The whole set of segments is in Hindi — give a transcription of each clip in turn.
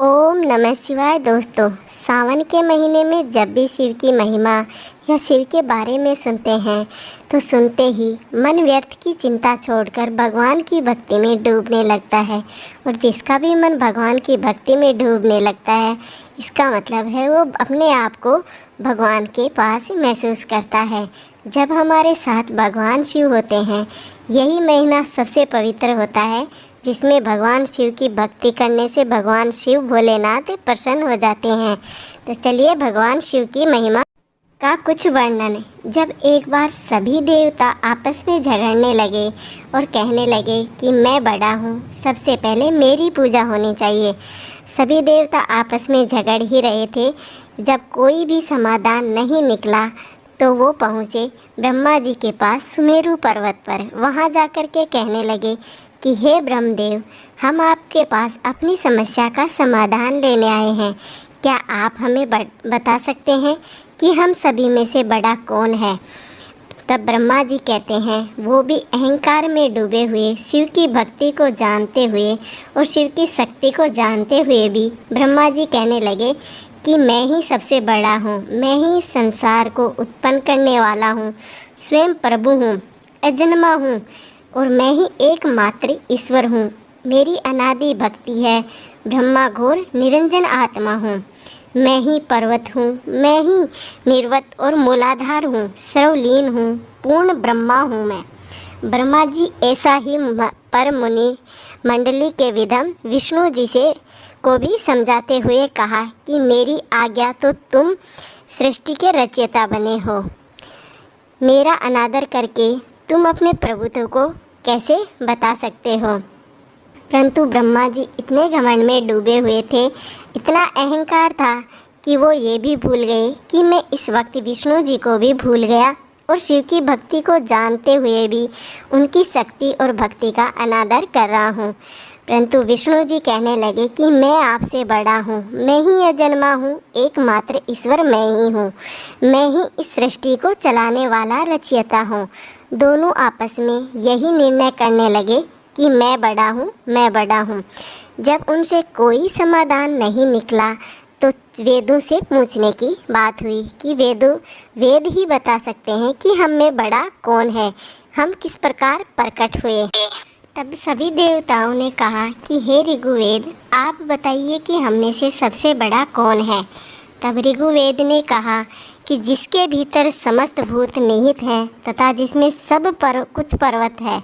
ओम नमः शिवाय। दोस्तों, सावन के महीने में जब भी शिव की महिमा या शिव के बारे में सुनते हैं तो सुनते ही मन व्यर्थ की चिंता छोड़कर भगवान की भक्ति में डूबने लगता है। और जिसका भी मन भगवान की भक्ति में डूबने लगता है, इसका मतलब है वो अपने आप को भगवान के पास महसूस करता है। जब हमारे साथ भगवान शिव होते हैं, यही महीना सबसे पवित्र होता है, जिसमें भगवान शिव की भक्ति करने से भगवान शिव भोलेनाथ प्रसन्न हो जाते हैं। तो चलिए भगवान शिव की महिमा का कुछ वर्णन। जब एक बार सभी देवता आपस में झगड़ने लगे और कहने लगे कि मैं बड़ा हूँ, सबसे पहले मेरी पूजा होनी चाहिए। सभी देवता आपस में झगड़ ही रहे थे। जब कोई भी समाधान नहीं निकला तो वो पहुँचे ब्रह्मा जी के पास सुमेरु पर्वत पर। वहाँ जाकर के कहने लगे कि हे ब्रह्मदेव, हम आपके पास अपनी समस्या का समाधान लेने आए हैं। क्या आप हमें बता सकते हैं कि हम सभी में से बड़ा कौन है? तब ब्रह्मा जी कहते हैं, वो भी अहंकार में डूबे हुए, शिव की भक्ति को जानते हुए और शिव की शक्ति को जानते हुए भी ब्रह्मा जी कहने लगे कि मैं ही सबसे बड़ा हूँ, मैं ही संसार को उत्पन्न करने वाला हूँ, स्वयं प्रभु हूँ, अजन्मा हूँ और मैं ही एकमात्र ईश्वर हूँ। मेरी अनादि भक्ति है, ब्रह्मा घोर निरंजन आत्मा हूँ। मैं ही पर्वत हूँ, मैं ही निर्वत और मूलाधार हूँ, सर्वलीन हूँ, पूर्ण ब्रह्मा हूँ मैं। ब्रह्मा जी ऐसा ही पर मुनि मंडली के विधम विष्णु जी से को भी समझाते हुए कहा कि मेरी आज्ञा तो तुम सृष्टि के रचयिता बने हो। मेरा अनादर करके तुम अपने प्रभुत्व को कैसे बता सकते हो? परंतु ब्रह्मा जी इतने घमंड में डूबे हुए थे, इतना अहंकार था कि वो ये भी भूल गए कि मैं इस वक्त विष्णु जी को भी भूल गया और शिव की भक्ति को जानते हुए भी उनकी शक्ति और भक्ति का अनादर कर रहा हूँ। परंतु विष्णु जी कहने लगे कि मैं आपसे बड़ा हूँ, मैं ही अजन्मा हूँ, एकमात्र ईश्वर मैं ही हूँ, मैं ही इस सृष्टि को चलाने वाला रचयिता हूँ। दोनों आपस में यही निर्णय करने लगे कि मैं बड़ा हूँ, मैं बड़ा हूँ। जब उनसे कोई समाधान नहीं निकला तो वेदों से पूछने की बात हुई कि वेद ही बता सकते हैं कि हम में बड़ा कौन है, हम किस प्रकार प्रकट हुए। तब सभी देवताओं ने कहा कि हे ऋग्वेद, आप बताइए कि हम में से सबसे बड़ा कौन है। तब ऋग्वेद ने कहा कि जिसके भीतर समस्त भूत निहित हैं तथा जिसमें सब पर कुछ पर्वत है,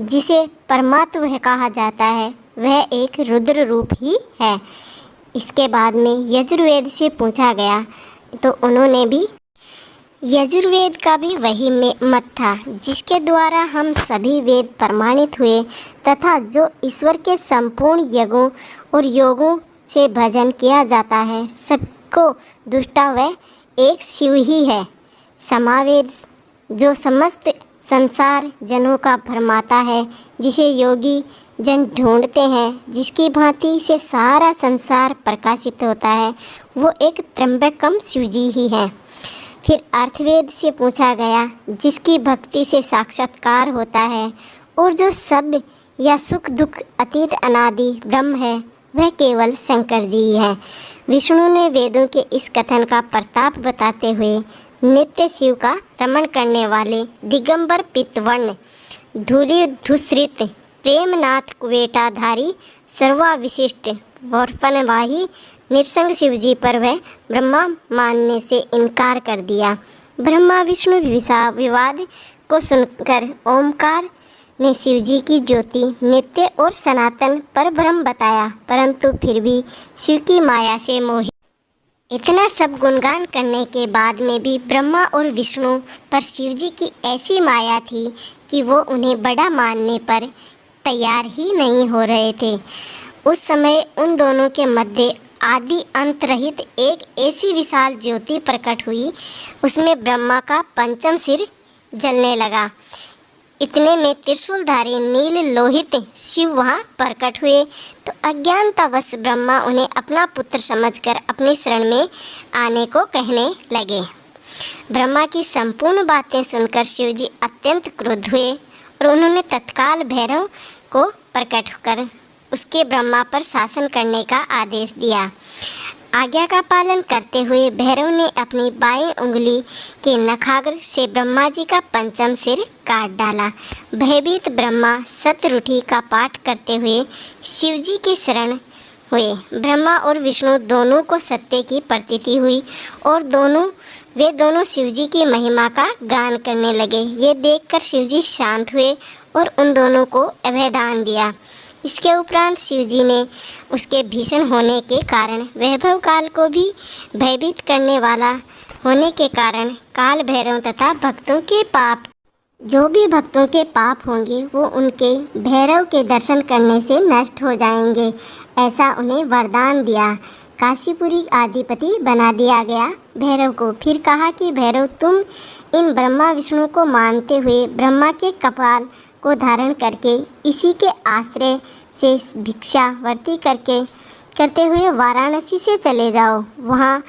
जिसे परमात्मा कहा जाता है, वह एक रुद्र रूप ही है। इसके बाद में यजुर्वेद से पूछा गया तो उन्होंने भी यजुर्वेद का भी वही मत था, जिसके द्वारा हम सभी वेद प्रमाणित हुए तथा जो ईश्वर के संपूर्ण यज्ञों और योगों से भजन किया जाता है, सबको दुष्टा वह एक शिव ही है। समावेद जो समस्त संसार जनों का भरमाता है, जिसे योगी जन ढूंढते हैं, जिसकी भांति से सारा संसार प्रकाशित होता है, वो एक त्र्यंबकम शिवजी ही है। फिर अर्थवेद से पूछा गया, जिसकी भक्ति से साक्षात्कार होता है और जो सब या सुख दुख अतीत अनादि ब्रह्म है, वह केवल शंकर जी ही है। विष्णु ने वेदों के इस कथन का प्रताप बताते हुए नित्य शिव का रमण करने वाले दिगंबर पितवर्ण धूलि धूसरित प्रेमनाथ कुवेटाधारी सर्वा विशिष्ट वर्पनवाही निरसंग शिवजी पर वह ब्रह्मा मानने से इनकार कर दिया। ब्रह्मा विष्णु विवाद को सुनकर ओमकार ने शिवजी की ज्योति नित्य और सनातन पर ब्रह्म बताया, परंतु फिर भी शिव की माया से मोहित। इतना सब गुणगान करने के बाद में भी ब्रह्मा और विष्णु पर शिवजी की ऐसी माया थी कि वो उन्हें बड़ा मानने पर तैयार ही नहीं हो रहे थे। उस समय उन दोनों के मध्य आदि अंत रहित एक ऐसी विशाल ज्योति प्रकट हुई, उसमें ब्रह्मा का पंचम सिर जलने लगा। इतने में त्रिशूलधारी नील लोहित शिव वहाँ प्रकट हुए तो अज्ञानतावश ब्रह्मा उन्हें अपना पुत्र समझकर अपनी शरण में आने को कहने लगे। ब्रह्मा की संपूर्ण बातें सुनकर शिवजी अत्यंत क्रुद्ध हुए और उन्होंने तत्काल भैरव को प्रकट कर उसके ब्रह्मा पर शासन करने का आदेश दिया। आज्ञा का पालन करते हुए भैरव ने अपनी बाएं उंगली के नखाग्र से ब्रह्मा जी का पंचम सिर काट डाला। भयभीत ब्रह्मा शतरूठी का पाठ करते हुए शिव जी की शरण हुए। ब्रह्मा और विष्णु दोनों को सत्य की प्रतीति हुई और वे दोनों शिव जी की महिमा का गान करने लगे। ये देखकर शिव जी शांत हुए और उन दोनों को अभयदान दिया। इसके उपरांत शिव जी ने उसके भीषण होने के कारण वैभव काल को भी भयभीत करने वाला होने के कारण काल भैरव तथा भक्तों के पाप जो भी भक्तों के पाप होंगे वो उनके भैरव के दर्शन करने से नष्ट हो जाएंगे, ऐसा उन्हें वरदान दिया। काशीपुरी अधिपति बना दिया गया भैरव को। फिर कहा कि भैरव, तुम इन ब्रह्मा विष्णु को मानते हुए ब्रह्मा के कपाल को धारण करके इसी के आश्रय से भिक्षावर्ती करते हुए वाराणसी से चले जाओ। वहाँ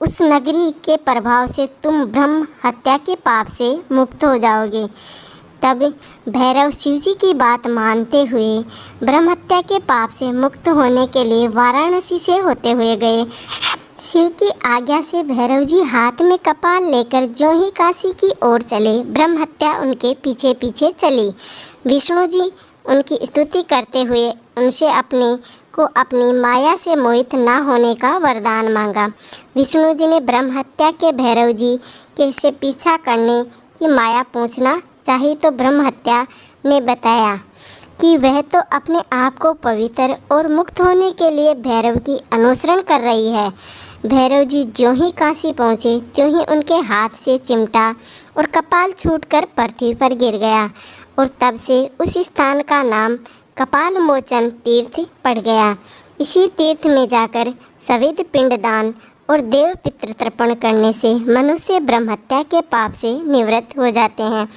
उस नगरी के प्रभाव से तुम ब्रह्म हत्या के पाप से मुक्त हो जाओगे। तब भैरव शिव जी की बात मानते हुए ब्रह्म हत्या के पाप से मुक्त होने के लिए वाराणसी से होते हुए गए। शिव की आज्ञा से भैरव जी हाथ में कपाल लेकर जो ही काशी की ओर चले, ब्रह्म हत्या उनके पीछे पीछे चली। विष्णु जी उनकी स्तुति करते हुए उनसे अपनी माया से मोहित न होने का वरदान मांगा। विष्णु जी ने ब्रह्म हत्या के भैरव जी के से पीछा करने की माया पूछना चाहिए तो ब्रह्म हत्या ने बताया कि वह तो अपने आप को पवित्र और मुक्त होने के लिए भैरव की अनुसरण कर रही है। भैरव जी ज्यों ही काशी पहुँचे त्यों ही उनके हाथ से चिमटा और कपाल छूटकर पृथ्वी पर गिर गया और तब से उस स्थान का नाम कपाल मोचन तीर्थ पड़ गया। इसी तीर्थ में जाकर सविध पिंडदान और देव पितृ तर्पण करने से मनुष्य ब्रह्म हत्या के पाप से निवृत्त हो जाते हैं।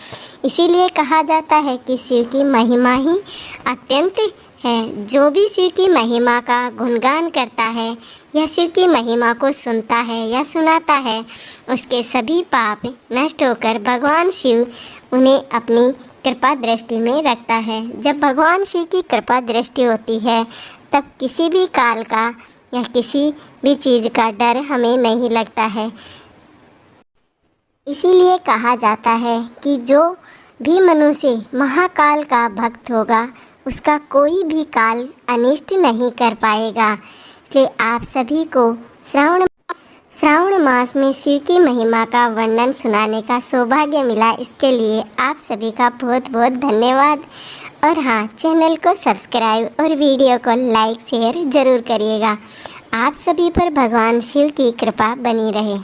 इसीलिए कहा जाता है कि शिव की महिमा ही अत्यंत है। जो भी शिव की महिमा का गुणगान करता है या शिव की महिमा को सुनता है या सुनाता है, उसके सभी पाप नष्ट होकर भगवान शिव उन्हें अपनी कृपा दृष्टि में रखता है। जब भगवान शिव की कृपा दृष्टि होती है तब किसी भी काल का या किसी भी चीज़ का डर हमें नहीं लगता है। इसीलिए कहा जाता है कि जो भी मनुष्य महाकाल का भक्त होगा उसका कोई भी काल अनिष्ट नहीं कर पाएगा। इसलिए आप सभी को श्रावण मास में शिव की महिमा का वर्णन सुनाने का सौभाग्य मिला। इसके लिए आप सभी का बहुत बहुत धन्यवाद। और हाँ, चैनल को सब्सक्राइब और वीडियो को लाइक शेयर ज़रूर करिएगा। आप सभी पर भगवान शिव की कृपा बनी रहे।